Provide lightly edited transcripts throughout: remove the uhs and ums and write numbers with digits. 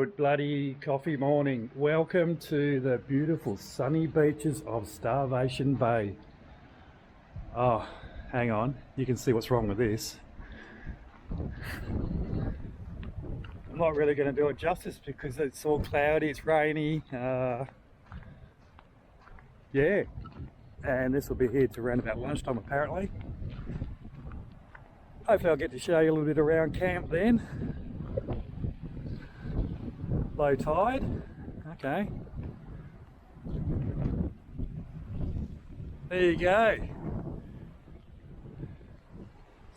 Good bloody coffee morning. Welcome to the beautiful sunny beaches of Starvation Bay. Oh, hang on. You can see what's wrong with this. I'm not really going to do it justice because it's all cloudy, it's rainy. Yeah. And this will be here to around about lunchtime apparently. Hopefully I'll get to show you a little bit around camp then. Low tide, okay. There you go.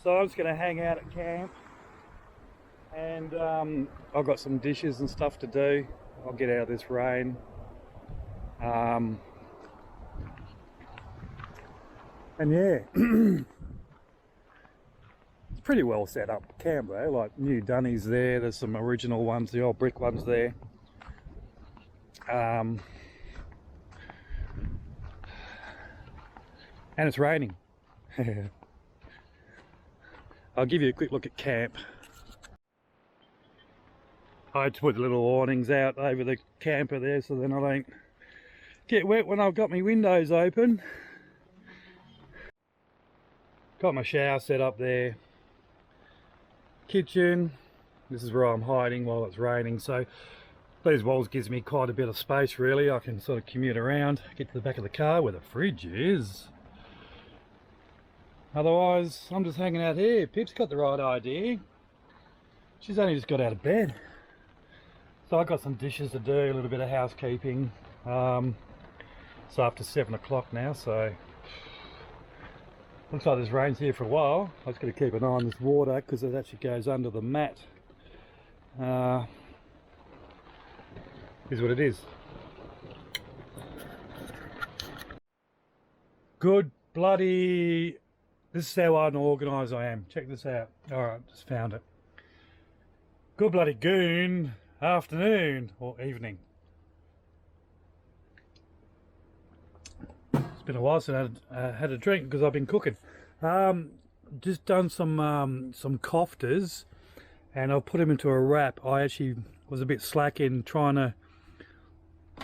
So I'm just going to hang out at camp, and I've got some dishes and stuff to do. I'll get out of this rain. And yeah, it's pretty well set up camp though, like new dunnies there, there's some original ones, the old brick ones there. And it's raining. I'll give you a quick look at camp. I had to put the little awnings out over the camper there so then I don't get wet when I've got my windows open. Got my shower set up there. Kitchen, this is where I'm hiding while it's raining, so these walls gives me quite a bit of space really. I can sort of commute around, get to the back of the car where the fridge is. Otherwise I'm just hanging out here. Pip's got the right idea. She's only just got out of bed, so I've got some dishes to do, a little bit of housekeeping. It's after 7 o'clock now, so looks like this rain's here for a while. I just got to keep an eye on this water because it actually goes under the mat. Is what it is. Good bloody... This is how unorganised I am. Check this out. Alright, just found it. Good bloody goon afternoon or evening. It's been a while since I had a drink because I've been cooking. Just done some koftas, and I'll put them into a wrap. I actually was a bit slack in trying to.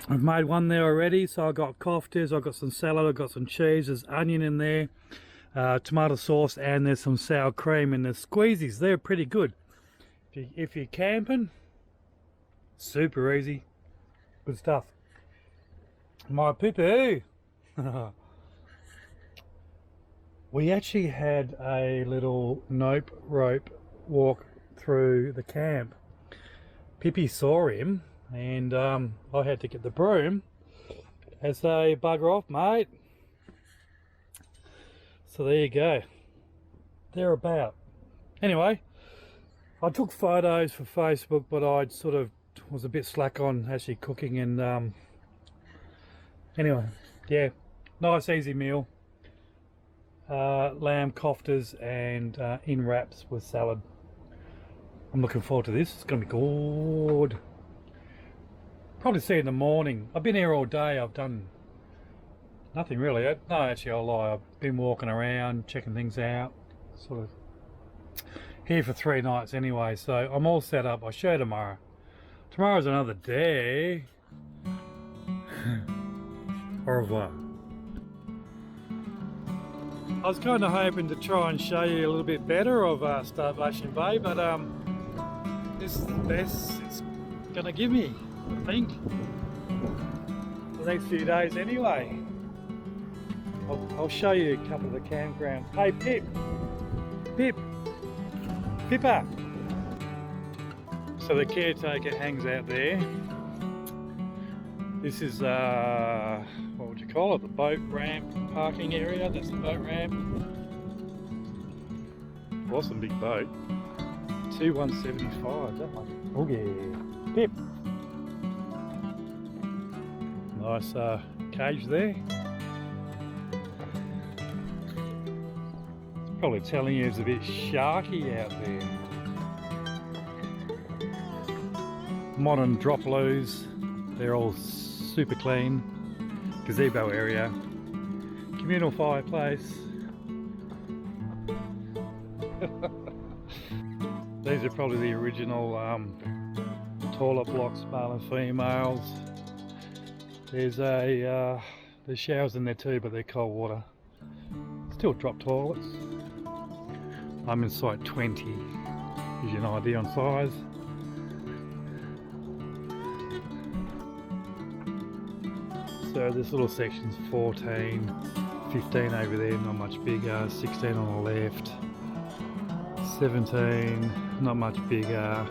I've made one there already, so I got koftas. I've got some salad. I've got some cheese. There's onion in there, tomato sauce, and there's some sour cream and the squeezies. They're pretty good. If you're camping, super easy, good stuff. My poo-poo. We actually had a little nope rope walk through the camp. Pippi saw him and I had to get the broom as they bugger off, mate. So there you go. They're about. Anyway, I took photos for Facebook, but I sort of was a bit slack on actually cooking, and anyway, yeah. Nice easy meal, lamb koftas and in wraps with salad. I'm looking forward to this. It's going to be good. Probably see you in the morning. I've been here all day. I've done nothing really. No, actually I'll lie. I've been walking around, checking things out. Sort of here for 3 nights anyway, so I'm all set up. I'll show you tomorrow. Tomorrow's another day. Au revoir. I was kind of hoping to try and show you a little bit better of Starvation Bay, but this is the best it's going to give me, I think, the next few days anyway. I'll show you a couple of the campground. Hey Pip! Pip! Pippa! So the caretaker hangs out there. This is what would you call it? The boat ramp parking area. That's the boat ramp. Awesome big boat. 2175, that one. Oh yeah. Pip. Nice cage there. It's probably telling you it's a bit sharky out there. Modern drop loos. They're all super clean. Gazebo area. Communal fireplace. These are probably the original toilet blocks, male and females. There's showers in there too, but they're cold water. Still drop toilets. I'm in site 20, gives you an idea on size. So this little section's 14, 15 over there, not much bigger, 16 on the left, 17, not much bigger,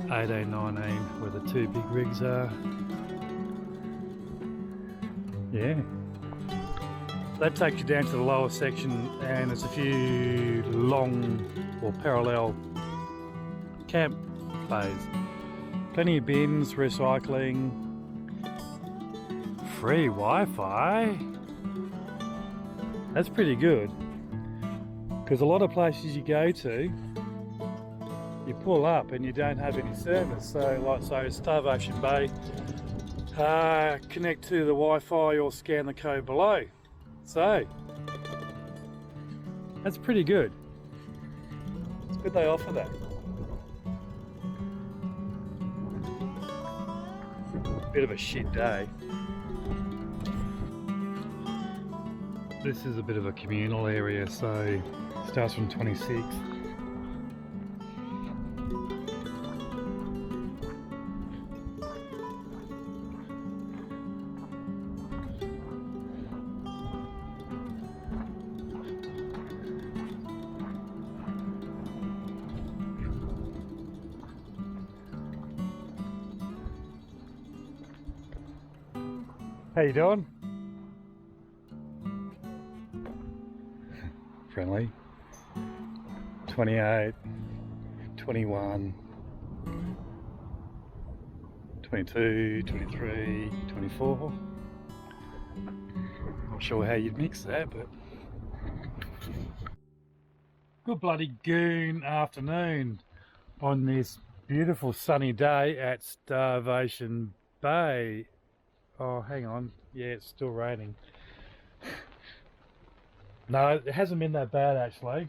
18, 19, where the two big rigs are. Yeah. That takes you down to the lower section, and there's a few long or parallel camp bays. Plenty of bins, recycling, free Wi-Fi. That's pretty good, because a lot of places you go to, you pull up and you don't have any service. So Starvation Bay, connect to the Wi-Fi or scan the code below. So that's pretty good. It's good they offer that. Bit of a shit day. This is a bit of a communal area, so it starts from 26. How you doing? Friendly. 28, 21, 22, 23, 24. Not sure how you'd mix that, but good bloody goon afternoon on this beautiful sunny day at Starvation Bay. Oh, hang on. Yeah, it's still raining. No, it hasn't been that bad actually.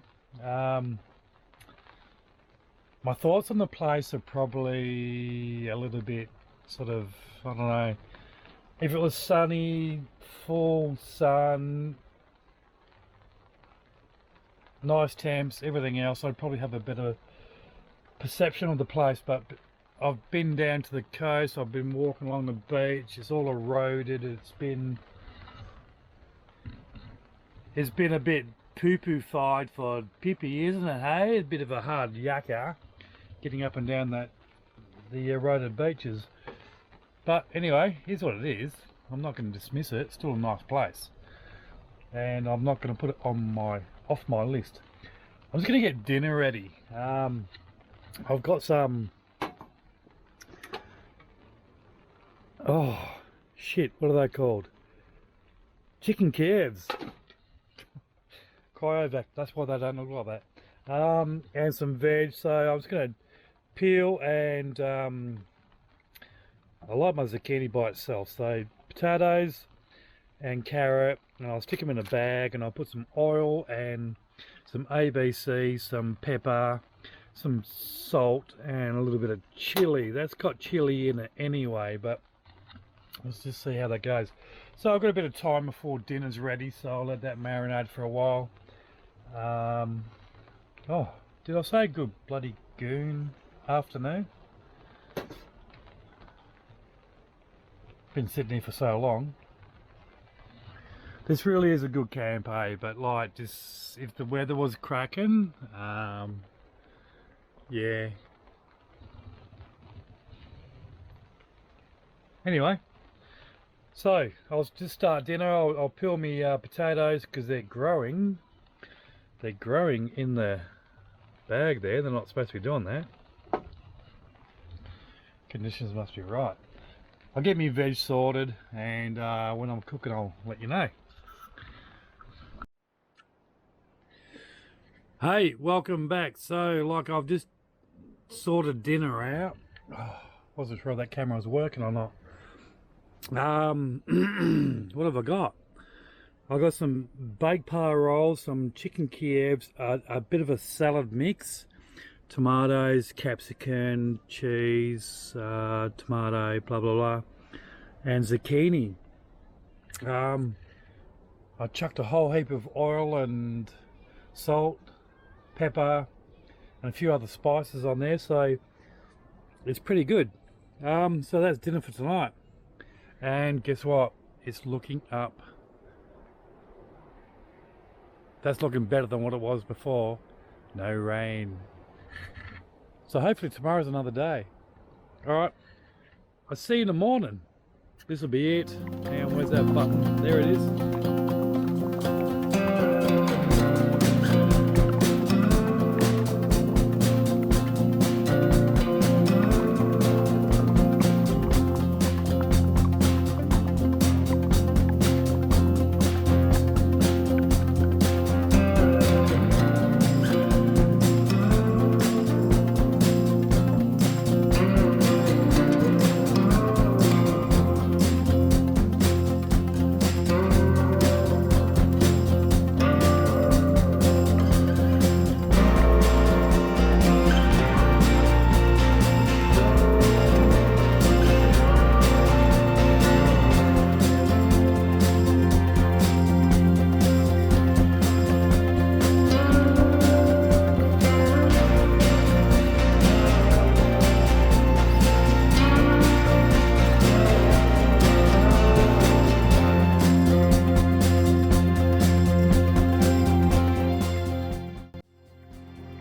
My thoughts on the place are probably a little bit sort of, I don't know. If it was sunny, full sun, nice temps, everything else, I'd probably have a better perception of the place, but I've been down to the coast, I've been walking along the beach, it's all eroded, it's been a bit poo-poo-fied for Pippi, isn't it, hey? A bit of a hard yucca, getting up and down the eroded beaches. But anyway, here's what it is. I'm not going to dismiss it, it's still a nice place. And I'm not going to put it on off my list. I'm just going to get dinner ready. I've got some... Oh, shit, what are they called? Chicken calves. Cryovac, that's why they don't look like that. And some veg, so I'm just going to peel and I like my zucchini by itself. So potatoes and carrot, and I'll stick them in a bag and I'll put some oil and some ABC, some pepper, some salt and a little bit of chili. That's got chili in it anyway, but let's just see how that goes. So I've got a bit of time before dinner's ready, so I'll let that marinate for a while. Oh, did I say good bloody goon afternoon? Been sitting here for so long. This really is a good camp, eh? But like, just if the weather was cracking, yeah. Anyway. So, I'll just start dinner. I'll peel me potatoes because they're growing. They're growing in the bag there. They're not supposed to be doing that. Conditions must be right. I'll get me veg sorted, and when I'm cooking I'll let you know. Hey, welcome back. So, like, I've just sorted dinner out. Oh, wasn't sure if that camera was working or not. What have I got? I've got some baked pie rolls, some chicken Kievs, a bit of a salad mix, tomatoes, capsicum, cheese, tomato, blah blah blah, and zucchini. I chucked a whole heap of oil and salt, pepper, and a few other spices on there, so it's pretty good. So that's dinner for tonight. And guess what? It's looking up. That's looking better than what it was before. No rain. So hopefully tomorrow's another day. Alright, I'll see you in the morning. This will be it. And where's that button? There it is.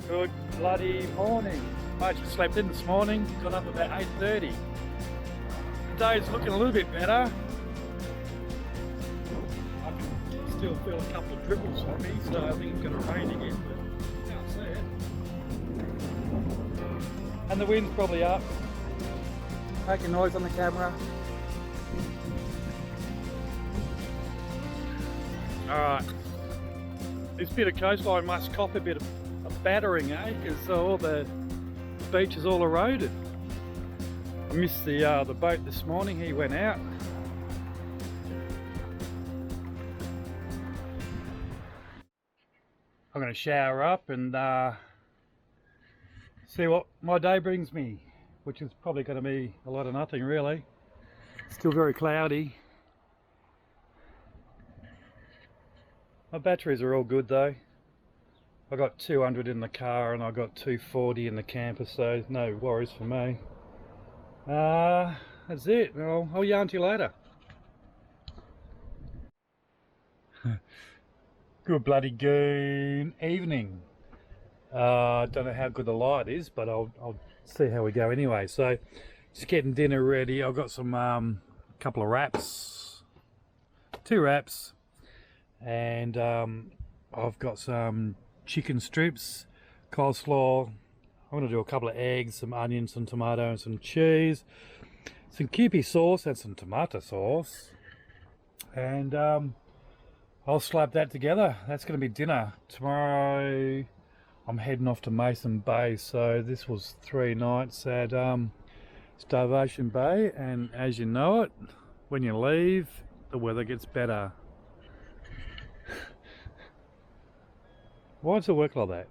Good bloody morning. I actually slept in this morning, got up about 8:30. The day's looking a little bit better. I can still feel a couple of dribbles on me, so I think it's going to rain again, but I can't see it. And the wind's probably up. Making noise on the camera. Alright. This bit of coastline must cop a bit of a battering, eh? Because all the beach is all eroded. I missed the boat this morning. He went out. I'm going to shower up and see what my day brings me, which is probably going to be a lot of nothing really. Still very cloudy. My batteries are all good though. I got 200 in the car and I got 240 in the camper, so no worries for me. That's it. I'll yarn to you later. Good bloody good evening. Don't know how good the light is, but I'll see how we go anyway. So just getting dinner ready. I've got some couple of wraps, 2 wraps, and I've got some chicken strips, coleslaw. I'm going to do a couple of eggs, some onions, some tomato and some cheese, some kewpie sauce and some tomato sauce, and I'll slap that together. That's going to be dinner. Tomorrow I'm heading off to Mason Bay, so this was 3 nights at Starvation Bay, and as you know it, when you leave the weather gets better. Why does it work like that?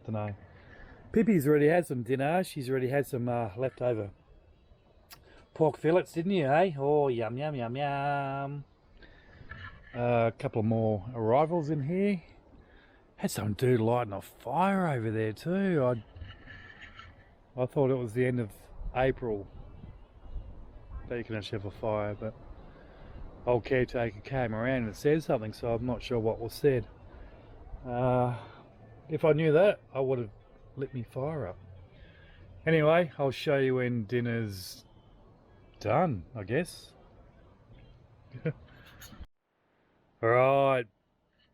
Don't know. Pippi's already had some dinner. She's already had some leftover pork fillets, didn't you, eh? Oh, yum, yum, yum, yum. A couple more arrivals in here. Had some dude lighting a fire over there too. I thought it was the end of April that you can actually have a fire, but old caretaker came around and said something, so I'm not sure what was said. If I knew that, I would have lit me fire up. Anyway, I'll show you when dinner's done, I guess. Alright,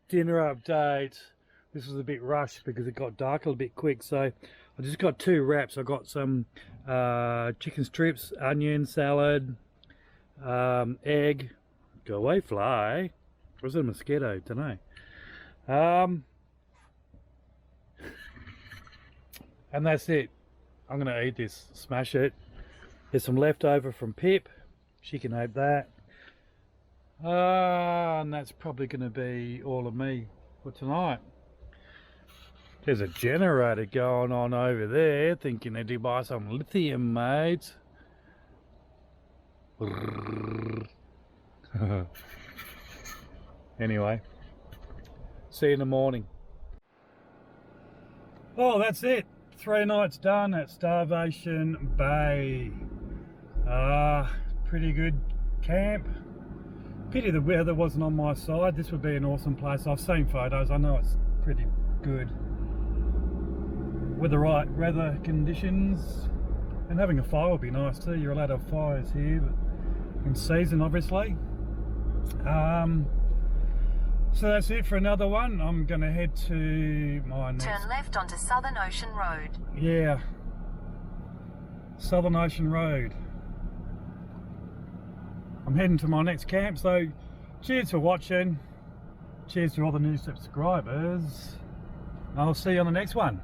dinner update. This was a bit rushed because it got dark a little bit quick, so I just got 2 wraps. I got some chicken strips, onion, salad, egg. Go away, fly. Or is it a mosquito? Don't know. And that's it. I'm gonna eat this, smash it. There's some leftover from Pip. She can have that. And that's probably gonna be all of me for tonight. There's a generator going on over there, thinking they do buy some lithium, mate. Anyway, see you in the morning. Oh, that's it. 3 nights done at Starvation Bay. Pretty good camp. Pity the weather wasn't on my side. This would be an awesome place. I've seen photos. I know it's pretty good with the right weather conditions, and having a fire would be nice too. You're allowed to have fires here, but in season, obviously. So that's it for another one. I'm going to head to my next... Turn left onto Southern Ocean Road. Yeah, Southern Ocean Road. I'm heading to my next camp, so cheers for watching. Cheers to all the new subscribers. I'll see you on the next one.